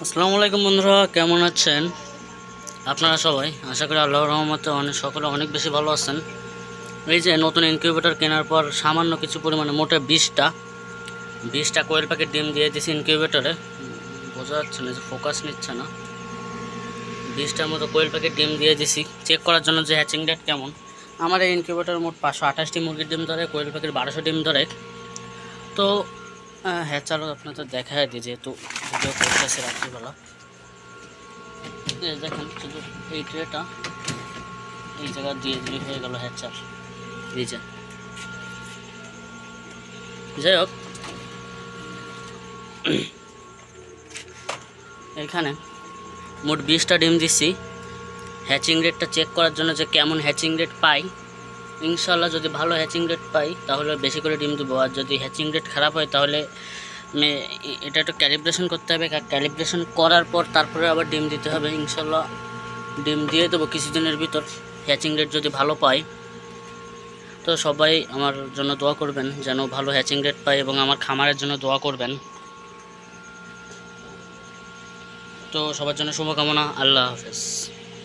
আসসালামু আলাইকুম বন্ধুরা, কেমন আছেন আপনারা সবাই? আশা করি আল্লাহর রহমতে সকলে অনেক বেশি ভালো আছেন। এই যে নতুন ইনকিউবেটর কেনার পর সামান্য কিছু পরিমাণে মোটে 20টা কোয়েল প্যাকেট ডিম দিয়ে দিয়েছি ইনকিউবেটরে। বোঝা যাচ্ছে না যে ফোকাস নিচ্ছে না। 20টার মতো কোয়েল প্যাকেট ডিম দিয়ে দিয়েছি চেক করার জন্য যে হ্যাচিং রেট কেমন। আমার এই ইনকিউবেটর মোট 528টি মুরগির ডিম ধরে, কোয়েল প্যাকেট 1200 ডিম ধরে। তো হ্যাঁ, চলো আপনাদের দেখায় দিই, যেহেতু ভিডিও করতেছি রাত্রিবেলা। দেখেন শুধু এই ট্রেটা এই জায়গা দিয়ে দিলে হয়ে গেল হ্যাচার। এই যে যাই হোক, এখানে মোট 20টা ডিম দিচ্ছি হ্যাচিং রেটটা চেক করার জন্য, যে কেমন হ্যাচিং রেট পাই। ইনশাল্লাহ যদি ভালো হ্যাচিং রেট পাই তাহলে বেশি করে ডিম দেবো, আর যদি হ্যাচিং রেট খারাপ হয় তাহলে এটা একটু ক্যালিব্রেশন করতে হবে। ক্যালিব্রেশন করার পর তারপরে আবার ডিম দিতে হবে। ইনশাল্লাহ ডিম দিয়ে দেবো কিছুদিনের ভিতর, হ্যাচিং রেট যদি ভালো পাই। তো সবাই আমার জন্য দোয়া করবেন যেন ভালো হ্যাচিং রেট পাই, এবং আমার খামারের জন্য দোয়া করবেন। তো সবার জন্য শুভকামনা। আল্লাহ হাফেজ।